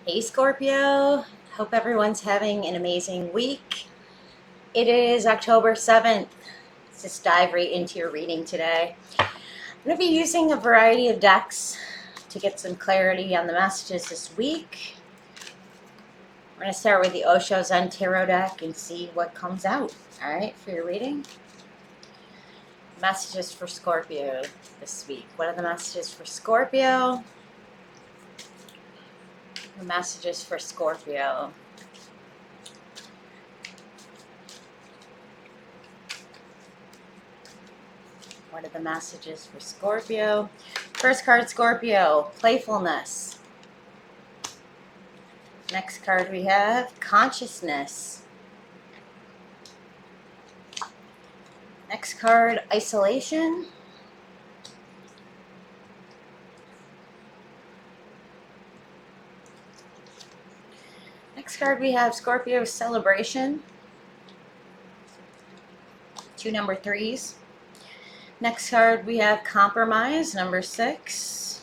Hey Scorpio, hope everyone's having an amazing week. It is October 7th. Let's just dive right into your reading today. I'm going to be using a variety of decks to get some clarity on the messages this week. We're going to start with the Osho Zen Tarot deck and see what comes out. All right, for your reading. Messages for Scorpio this week. What are the messages for Scorpio? The messages for Scorpio. What are the messages for Scorpio? First card, Scorpio, playfulness. Next card we have consciousness. Next card, isolation. Next card we have Scorpio, celebration. Two number threes. Next card we have compromise, number 6.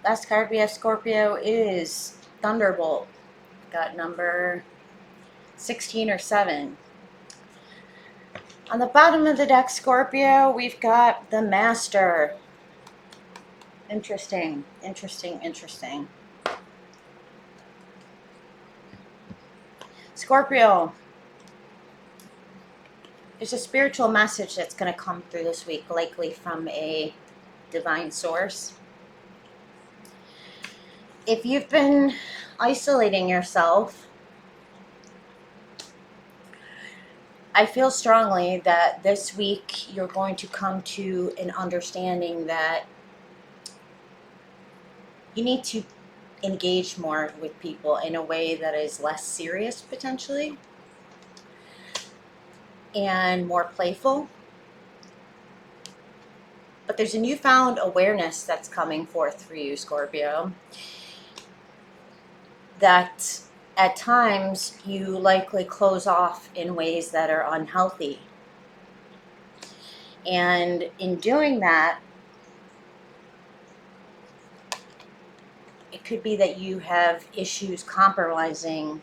Last card we have Scorpio is thunderbolt. Got number 16 or 7. On the bottom of the deck, Scorpio, we've got the Master. Interesting, interesting, interesting. Scorpio, there's a spiritual message that's going to come through this week, likely from a divine source. If you've been isolating yourself, I feel strongly that this week you're going to come to an understanding that you need to engage more with people in a way that is less serious, potentially, and more playful. But there's a newfound awareness that's coming forth for you, Scorpio, that at times you likely close off in ways that are unhealthy. And in doing that, it could be that you have issues compromising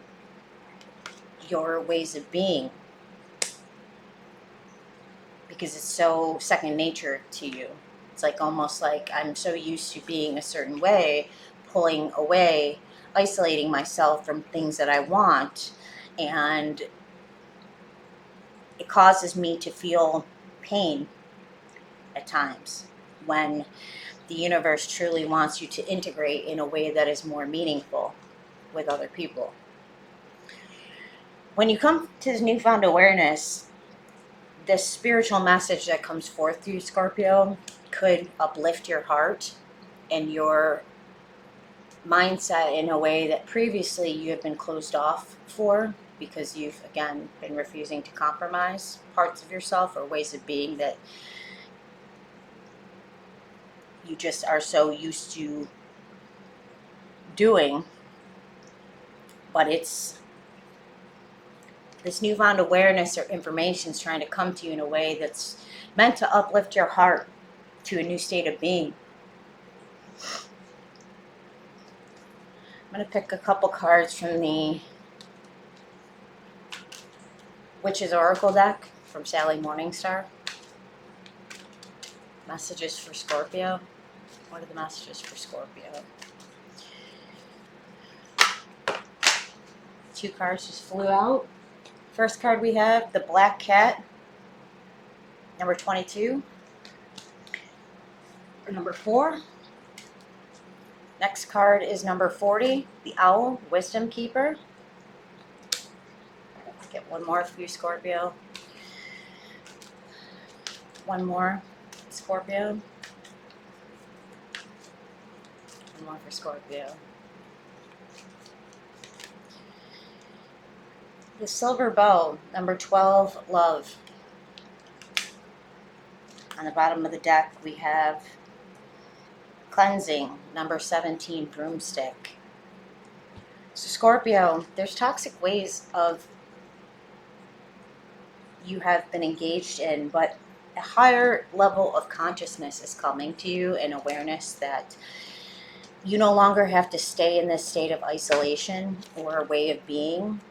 your ways of being because it's so second nature to you. It's like almost like I'm so used to being a certain way, pulling away, isolating myself from things that I want, and it causes me to feel pain at times when the universe truly wants you to integrate in a way that is more meaningful with other people. When you come to this newfound awareness, this spiritual message that comes forth through Scorpio could uplift your heart and your mindset in a way that previously you have been closed off for, because you've, again, been refusing to compromise parts of yourself or ways of being that you just are so used to doing. But it's this newfound awareness or information is trying to come to you in a way that's meant to uplift your heart to a new state of being. I'm going to pick a couple cards from the Witch's Oracle deck from Sally Morningstar. Messages for Scorpio. What are the messages for Scorpio? 2 cards just flew out. First card we have the Black Cat, number 22, or number 4. Next card is number 40, the Owl, Wisdom Keeper. Let's get one more for you, Scorpio. One more, Scorpio. One more for Scorpio. The Silver Bow, number 12, Love. On the bottom of the deck, we have Cleansing, number 17, Broomstick. So Scorpio, there's toxic ways of you have been engaged in, but a higher level of consciousness is coming to you and awareness that You no longer have to stay in this state of isolation or a way of being.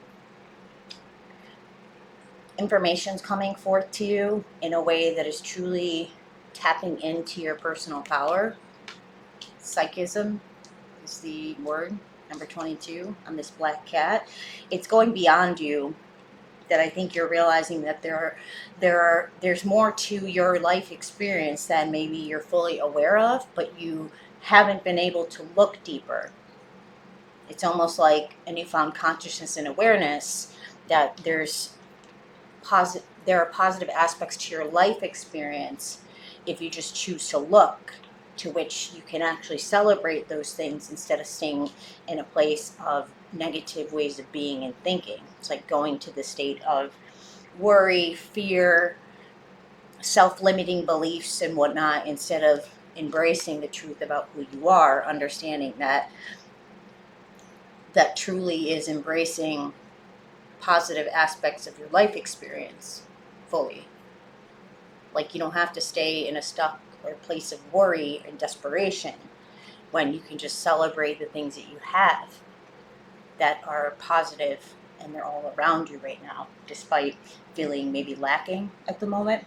Information's coming forth to you in a way that is truly tapping into your personal power. Psychism is the word, number 22 on this black cat. It's going beyond you, that I think you're realizing that there's more to your life experience than maybe you're fully aware of, but you haven't been able to look deeper. It's almost like a newfound consciousness and awareness that there are positive aspects to your life experience if you just choose to look, to which you can actually celebrate those things instead of staying in a place of negative ways of being and thinking. It's like going to the state of worry, fear, self-limiting beliefs and whatnot, instead of embracing the truth about who you are, understanding that truly is embracing positive aspects of your life experience fully. Like, you don't have to stay in a stuck or place of worry and desperation when you can just celebrate the things that you have that are positive and they're all around you right now, despite feeling maybe lacking at the moment.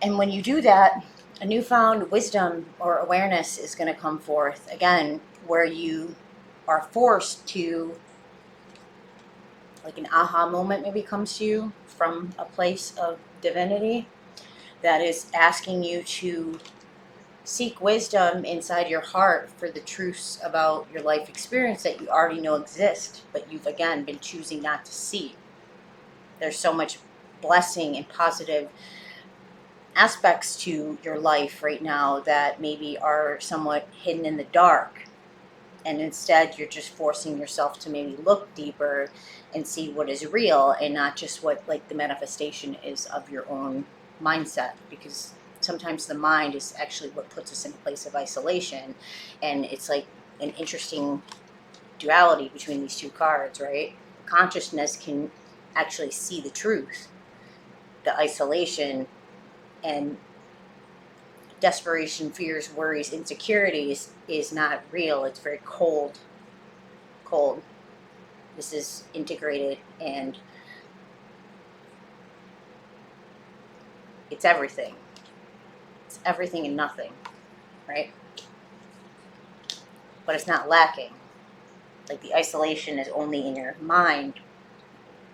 And when you do that, a newfound wisdom or awareness is going to come forth again, where you are forced to, like an aha moment maybe comes to you from a place of divinity that is asking you to seek wisdom inside your heart for the truths about your life experience that you already know exist, but you've again been choosing not to see. There's so much blessing and positive aspects to your life right now that maybe are somewhat hidden in the dark. And instead, you're just forcing yourself to maybe look deeper and see what is real and not just what, like, the manifestation is of your own mindset. Because sometimes the mind is actually what puts us in a place of isolation. And it's like an interesting duality between these two cards, right? Consciousness can actually see the truth. The isolation and desperation, fears, worries, insecurities is not real. It's very cold. This is integrated, and it's everything. It's everything and nothing, right? But it's not lacking. Like, the isolation is only in your mind.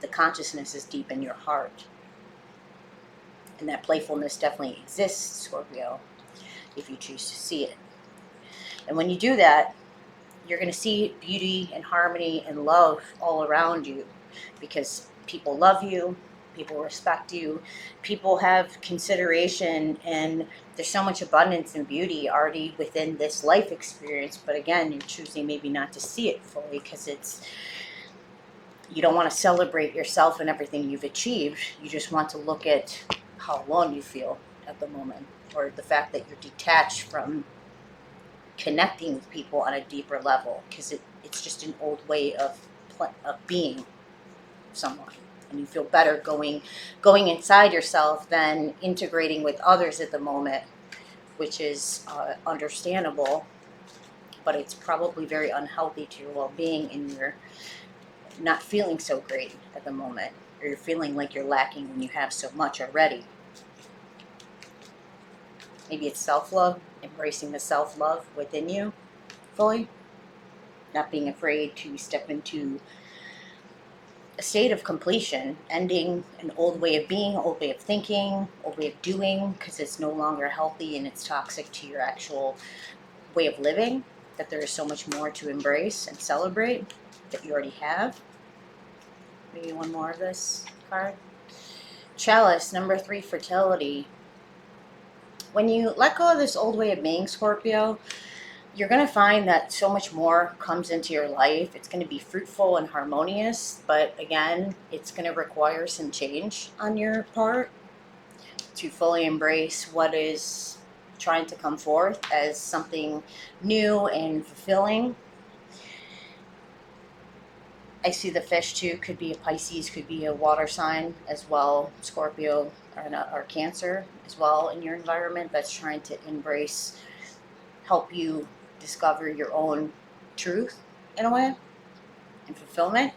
The consciousness is deep in your heart. And that playfulness definitely exists, Scorpio, if you choose to see it. And when you do that, you're going to see beauty and harmony and love all around you, because people love you, people respect you, people have consideration, and there's so much abundance and beauty already within this life experience. But again, you're choosing maybe not to see it fully because you don't want to celebrate yourself and everything you've achieved. You just want to look at how alone you feel at the moment, or the fact that you're detached from connecting with people on a deeper level, because it's just an old way of being someone, and you feel better going inside yourself than integrating with others at the moment, which is understandable, but it's probably very unhealthy to your well-being, and you're not feeling so great at the moment, or you're feeling like you're lacking when you have so much already. Maybe it's self-love, embracing the self-love within you fully, not being afraid to step into a state of completion, ending an old way of being, old way of thinking, old way of doing, because it's no longer healthy and it's toxic to your actual way of living, that there is so much more to embrace and celebrate that you already have. Maybe one more of this card. Chalice, number 3, fertility. When you let go of this old way of being, Scorpio, you're going to find that so much more comes into your life. It's going to be fruitful and harmonious, but again, it's going to require some change on your part to fully embrace what is trying to come forth as something new and fulfilling. I see the fish too. Could be a Pisces, could be a water sign as well, Scorpio, or Cancer as well in your environment, that's trying to embrace, help you discover your own truth in a way and fulfillment.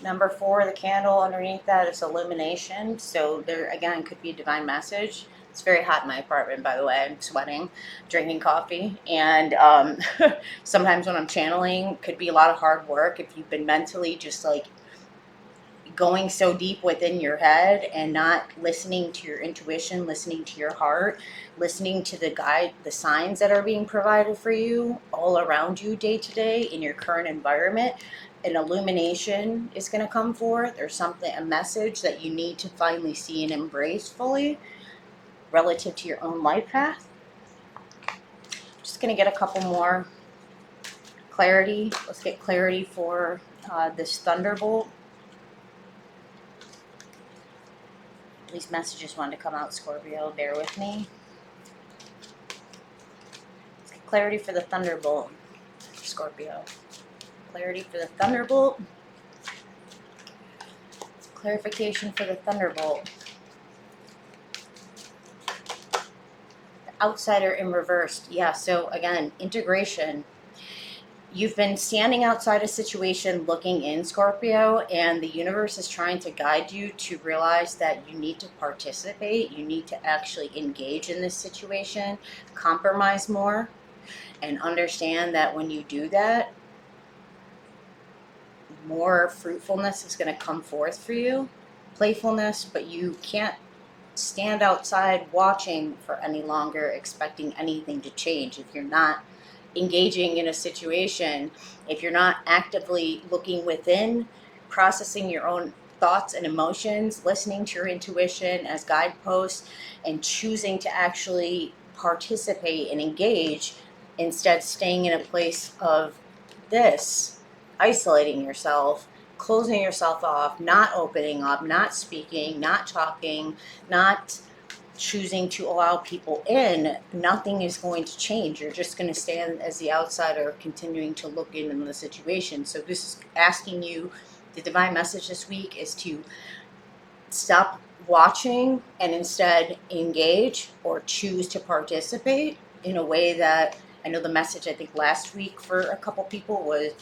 Number 4, the candle underneath that is illumination. So there again could be a divine message. It's very hot in my apartment, by the way. I'm sweating, drinking coffee, and sometimes when I'm channeling, could be a lot of hard work if you've been mentally just like going so deep within your head and not listening to your intuition, listening to your heart, listening to the signs that are being provided for you all around you day to day in your current environment. An illumination is going to come forth, or something, a message that you need to finally see and embrace fully relative to your own life path. Just going to get a couple more clarity. Let's get clarity for this thunderbolt. These messages wanted to come out, Scorpio. Bear with me. Let's get clarity for the thunderbolt, Scorpio. Clarity for the thunderbolt. Clarification for the thunderbolt. The outsider in reversed. Yeah, so again, integration. You've been standing outside a situation looking in, Scorpio, and the universe is trying to guide you to realize that you need to participate. You need to actually engage in this situation, compromise more, and understand that when you do that, more fruitfulness is going to come forth for you, playfulness, but you can't stand outside watching for any longer expecting anything to change. If you're not engaging in a situation, if you're not actively looking within, processing your own thoughts and emotions, listening to your intuition as guideposts, and choosing to actually participate and engage, instead staying in a place of this, isolating yourself, closing yourself off, not opening up, not speaking, not talking, not choosing to allow people in, nothing is going to change. You're just going to stand as the outsider, continuing to look in the situation. So this is asking you, the divine message this week is to stop watching and instead engage or choose to participate in a way that, I know the message I think last week for a couple people was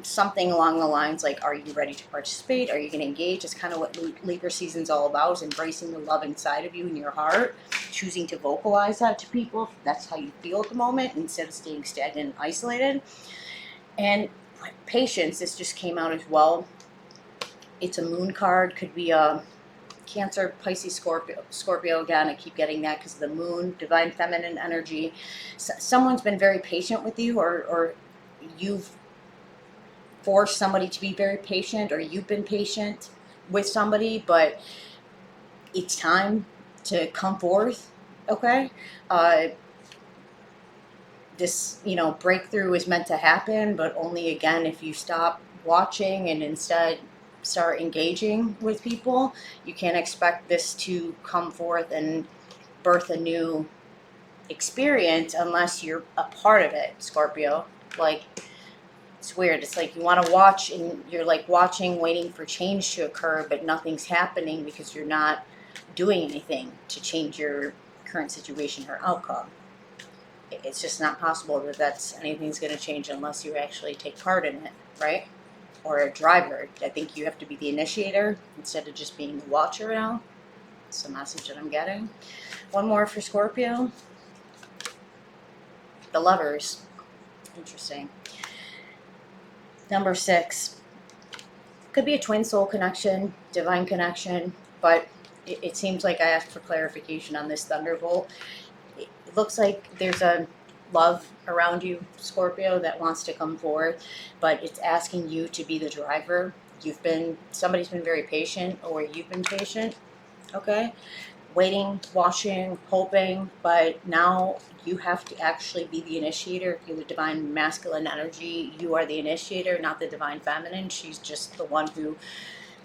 something along the lines like, are you ready to participate? Are you going to engage? It's kind of what Libra season's all about, is embracing the love inside of you in your heart, choosing to vocalize that to people if that's how you feel at the moment, instead of staying stagnant and isolated. And patience, this just came out as well. It's a moon card, could be a Cancer, Pisces, Scorpio again. I keep getting that because of the moon, divine feminine energy. Someone's been very patient with you, or you've force somebody to be very patient, or you've been patient with somebody, but it's time to come forth. Okay, this breakthrough is meant to happen, but only again if you stop watching and instead start engaging with people. You can't expect this to come forth and birth a new experience unless you're a part of it, Scorpio. Like, it's weird. It's like you want to watch and you're like watching, waiting for change to occur, but nothing's happening because you're not doing anything to change your current situation or outcome. It's just not possible that anything's going to change unless you actually take part in it, right? Or a driver. I think you have to be the initiator instead of just being the watcher now. It's the message that I'm getting. One more for Scorpio. The Lovers. Interesting. Number 6, could be a twin soul connection, divine connection, but it seems like I asked for clarification on this thunderbolt. It looks like there's a love around you, Scorpio, that wants to come forth, but it's asking you to be the driver. Somebody's been very patient, or you've been patient, okay? Waiting, watching, hoping, but now you have to actually be the initiator. If you're the divine masculine energy, you are the initiator, not the divine feminine. She's just the one who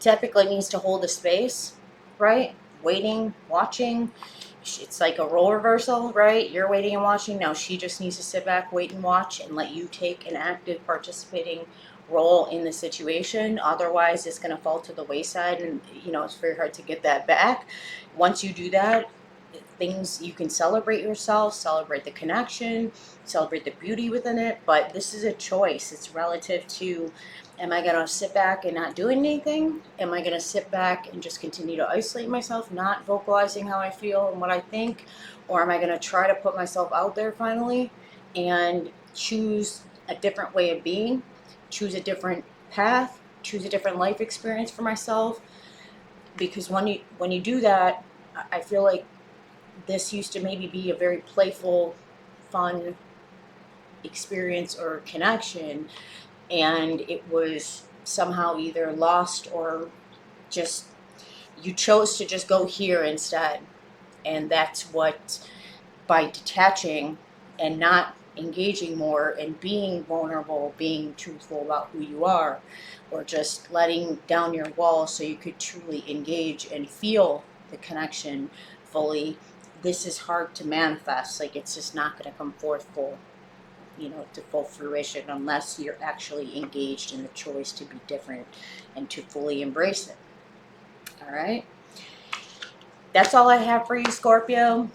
typically needs to hold the space, right? Waiting, watching. It's like a role reversal, right? You're waiting and watching. Now she just needs to sit back, wait and watch, and let you take an active participating role in the situation. Otherwise, it's going to fall to the wayside, and it's very hard to get that back. Once you do that, things you can celebrate yourself, celebrate the connection, celebrate the beauty within it, but this is a choice. It's relative to, am I going to sit back and not do anything? Am I going to sit back and just continue to isolate myself, not vocalizing how I feel and what I think? Or am I going to try to put myself out there finally and choose a different way of being, choose a different path, choose a different life experience for myself? Because when you do that, I feel like this used to maybe be a very playful, fun experience or connection, and it was somehow either lost or just you chose to just go here instead. And that's what, by detaching and not engaging more and being vulnerable, being truthful about who you are, or just letting down your walls so you could truly engage and feel the connection fully, this is hard to manifest. Like, it's just not going to come forth full, to full fruition unless you're actually engaged in the choice to be different and to fully embrace it. All right. That's all I have for you, Scorpio.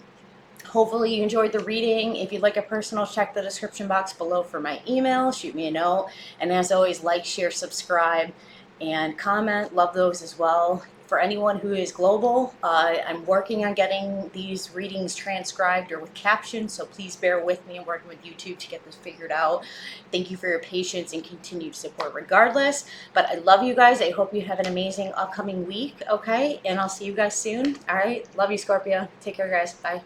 Hopefully you enjoyed the reading. If you'd like a personal, check the description box below for my email. Shoot me a note. And as always, like, share, subscribe, and comment. Love those as well. For anyone who is global, I'm working on getting these readings transcribed or with captions, so please bear with me. I'm working with YouTube to get this figured out. Thank you for your patience and continued support regardless. But I love you guys. I hope you have an amazing upcoming week, okay? And I'll see you guys soon. All right? Love you, Scorpio. Take care, guys. Bye.